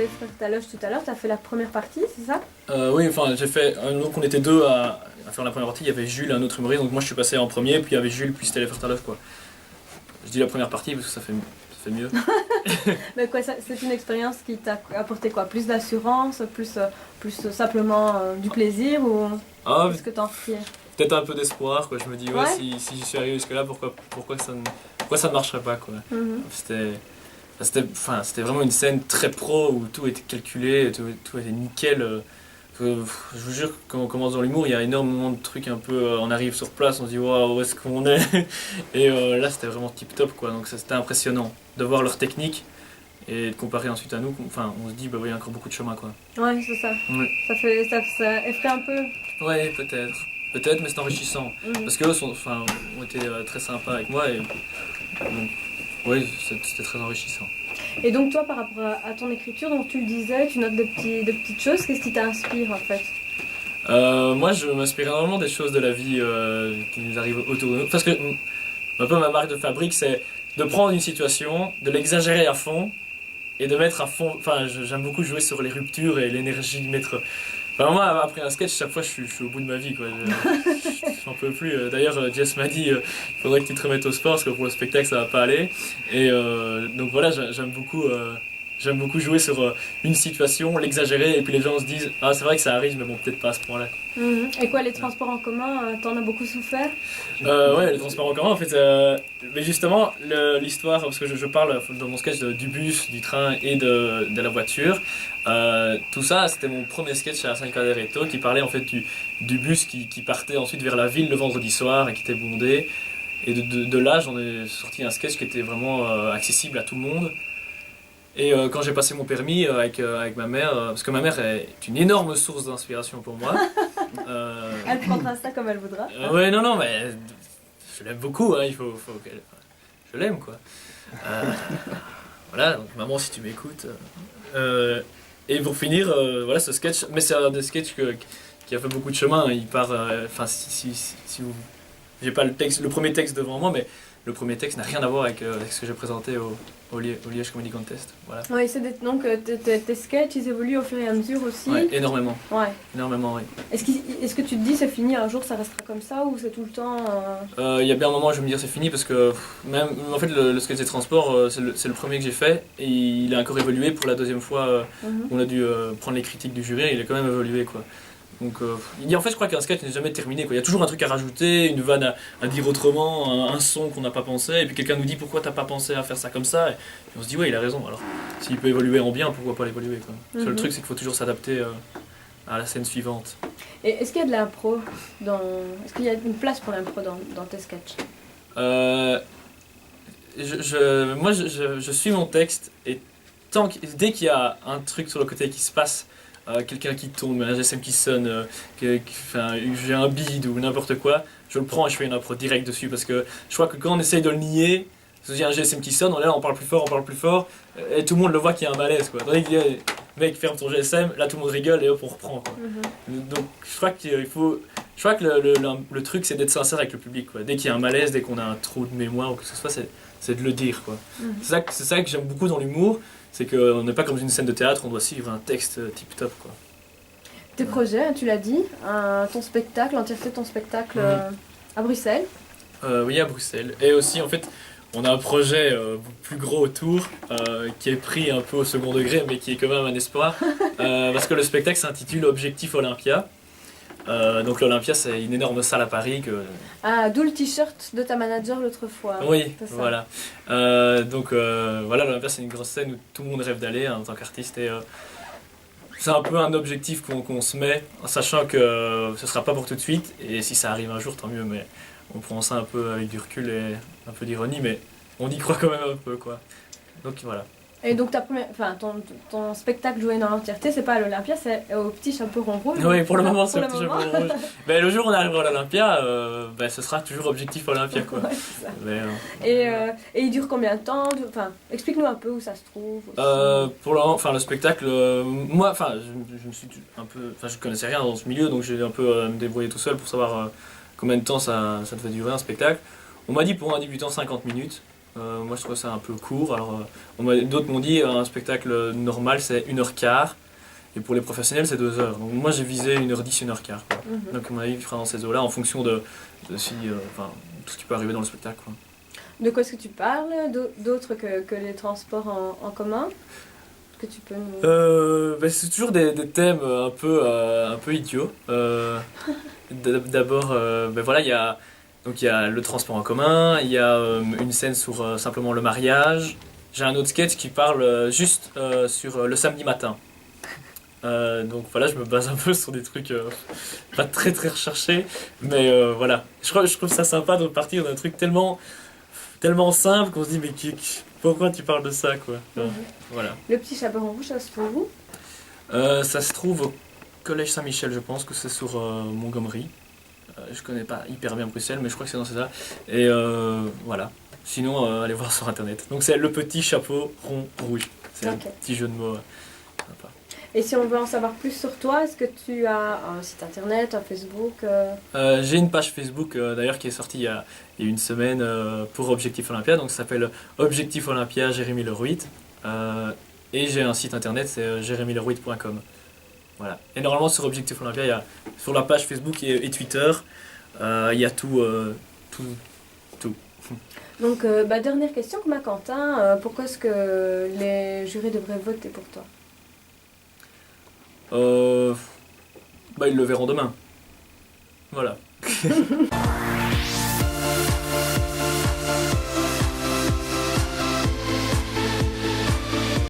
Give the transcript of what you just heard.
les frères Taloche tout à l'heure, tu as fait la première partie, c'est ça? Oui, enfin j'ai fait. Donc on était deux à faire la première partie. Il y avait Jules, un autre humoriste. Donc moi je suis passé en premier, puis il y avait Jules, puis c'était les frères Taloche quoi. Je dis la première partie parce que ça fait mieux. Mais quoi, c'est une expérience qui t'a apporté quoi? Plus d'assurance, plus simplement du plaisir ou Ah, qu'est-ce que t'en retires? peut-être un peu d'espoir quoi. Je me dis ouais, Ouais. si je suis arrivé jusque là, pourquoi ça ne marcherait pas quoi. Mhm. C'était vraiment une scène très pro où tout était calculé, tout était nickel. Je vous jure, quand on commence dans l'humour, il y a énormément de trucs un peu. On arrive sur place, on se dit waouh, où est-ce qu'on est? Et là, c'était vraiment tip top quoi. Donc c'était impressionnant de voir leur technique et de comparer ensuite à nous. Enfin, on se dit bah oui, il y a encore beaucoup de chemin quoi. Ouais, c'est ça. Ouais, Ça effraie un peu. ouais peut-être, mais c'est enrichissant. Mhm. Parce qu'eux ont été très sympas avec moi et donc, oui, c'était très enrichissant. Et donc toi, par rapport à ton écriture, donc tu le disais, tu notes de petites choses, qu'est-ce qui t'inspire en fait? Moi, je m'inspire énormément des choses de la vie qui nous arrivent autour de nous. Parce que un peu ma marque de fabrique, c'est de prendre une situation, de l'exagérer à fond et de mettre à fond. Enfin, j'aime beaucoup jouer sur les ruptures et l'énergie, mettre. Enfin, moi, après un sketch, chaque fois, je suis au bout de ma vie, quoi. J'en peux plus. D'ailleurs, Jess m'a dit, il faudrait que tu te remettes au sport parce que pour le spectacle, ça va pas aller. Et donc voilà, j'aime beaucoup. J'aime beaucoup jouer sur une situation, l'exagérer, et puis les gens se disent ah c'est vrai que ça arrive, mais bon peut-être pas à ce point-là. Mhm. Et quoi, les transports en commun, t'en as beaucoup souffert? Ouais, les transports en commun en fait. Mais justement, l'histoire, parce que je parle dans mon sketch du bus, du train et de la voiture. Tout ça, c'était mon premier sketch à Arsène Caderetto qui parlait en fait du bus qui partait ensuite vers la ville le vendredi soir et qui était bondé. Et de là, j'en ai sorti un sketch qui était vraiment accessible à tout le monde. Et quand j'ai passé mon permis avec ma mère, parce que ma mère est une énorme source d'inspiration pour moi. Elle prendra ça comme elle voudra. Ouais, non, mais je l'aime beaucoup, hein, il faut qu'elle. Je l'aime, quoi. Voilà, donc maman, si tu m'écoutes. Et pour finir, voilà ce sketch, mais c'est un des sketchs qui a fait beaucoup de chemin. Il part. Enfin, si vous. J'ai pas le premier texte devant moi, mais le premier texte n'a rien à voir avec ce que j'ai présenté au Liège Comedy Contest. Voilà. Oui, donc tes sketchs, ils évoluent au fur et à mesure aussi. Ouais, énormément. Ouais. Énormément, oui. Est-ce que tu te dis c'est fini, un jour ça restera comme ça ou c'est tout le temps Il y a bien un moment où je vais me dire c'est fini parce que même en fait le sketch des transports c'est le premier que j'ai fait et il a encore évolué pour la deuxième fois on a dû prendre les critiques du jury et il a quand même évolué quoi. Donc en fait je crois qu'un sketch n'est jamais terminé quoi. Il y a toujours un truc à rajouter, une vanne à dire autrement, un son qu'on n'a pas pensé et puis quelqu'un nous dit pourquoi t'as pas pensé à faire ça comme ça et on se dit ouais il a raison alors s'il peut évoluer en bien pourquoi pas l'évoluer quoi. Le seul truc c'est qu'il faut toujours s'adapter à la scène suivante. Et est-ce qu'il y a de l'impro Est-ce qu'il y a une place pour l'impro dans tes sketchs? Moi je suis mon texte et dès qu'il y a un truc sur le côté qui se passe, quelqu'un qui tombe, un GSM qui sonne, j'ai un bide ou n'importe quoi, je le prends et je fais une impro direct dessus parce que je crois que quand on essaye de le nier, il y a un GSM qui sonne, on parle plus fort, et tout le monde le voit qu'il y a un malaise quoi. Tandis que, mec, ferme ton GSM, là tout le monde rigole et hop on reprend quoi. Donc je crois qu'il faut. Je crois que le truc c'est d'être sincère avec le public quoi. Dès qu'il y a un malaise, dès qu'on a un trou de mémoire ou que ce soit, c'est de le dire quoi. C'est ça que j'aime beaucoup dans l'humour, c'est qu'on n'est pas comme une scène de théâtre, on doit suivre un texte tip top quoi. Tes projets, tu l'as dit, ton spectacle, l'entièreté de ton spectacle à Bruxelles. Oui, à Bruxelles. Et aussi en fait, on a un projet plus gros autour qui est pris un peu au second degré mais qui est quand même un espoir parce que le spectacle s'intitule Objectif Olympia. Donc l'Olympia c'est une énorme salle à Paris que... Ah, d'où le t-shirt de ta manager l'autre fois. Oui, voilà. Voilà, l'Olympia c'est une grosse scène où tout le monde rêve d'aller en tant qu'artiste et c'est un peu un objectif qu'on se met en sachant que ce sera pas pour tout de suite et si ça arrive un jour tant mieux mais on prend ça un peu avec du recul et un peu d'ironie mais on y croit quand même un peu quoi. Donc voilà. Et donc ton spectacle joué dans l'entièreté, c'est pas à l'Olympia, c'est au Petit Chaperon Rouge. Oui, pour le moment, c'est au Petit Chaperon Rouge. Mais le jour où on arrivera à l'Olympia, ce sera toujours Objectif Olympia, quoi. Ouais, c'est ça. Mais, et il dure combien de temps? Enfin, explique-nous un peu où ça se trouve. pour le moment, le spectacle, moi, je me suis un peu, je connaissais rien dans ce milieu, donc j'ai un peu me débrouillé tout seul pour savoir combien de temps ça devait durer un spectacle. On m'a dit pour un débutant 50 minutes. Moi, je trouve ça un peu court. Alors, d'autres m'ont dit un spectacle normal, c'est 1h15. Et pour les professionnels, c'est 2 heures. Donc, moi, j'ai visé 1h10, 1h15. Quoi. Donc, à mon avis, il fera dans ces eaux-là en fonction de si, enfin, tout ce qui peut arriver dans le spectacle. Quoi. De quoi est-ce que tu parles d'autre que les transports en commun? Que tu peux nous... C'est toujours des thèmes un peu idiots. D'abord, voilà, donc il y a le transport en commun, il y a une scène sur simplement le mariage. J'ai un autre sketch qui parle juste sur le samedi matin. Donc voilà, je me base un peu sur des trucs pas très très recherchés, mais voilà. Je trouve ça sympa de partir d'un truc tellement simple qu'on se dit mais pourquoi tu parles de ça quoi. Voilà. Le petit chaperon rouge, ça se trouve où? Ça se trouve au Collège Saint-Michel, je pense que c'est sur Montgomery. Je connais pas hyper bien Bruxelles, mais je crois que c'est dans ça. Et voilà. Sinon, allez voir sur internet. Donc c'est le petit chapeau rond rouge. C'est un petit jeu de mots sympa. Et si on veut en savoir plus sur toi, est-ce que tu as un site internet, un Facebook J'ai une page Facebook d'ailleurs qui est sortie il y a une semaine pour Objectif Olympia. Donc ça s'appelle Objectif Olympia Jérémy Leruit. Et j'ai un site internet, c'est jérémyleruit.com. Voilà. Et normalement sur Objectif Olympia, sur la page Facebook et Twitter, il y a tout. Donc, dernière question, Quentin, pourquoi est-ce que les jurés devraient voter pour toi? Ils le verront demain. Voilà.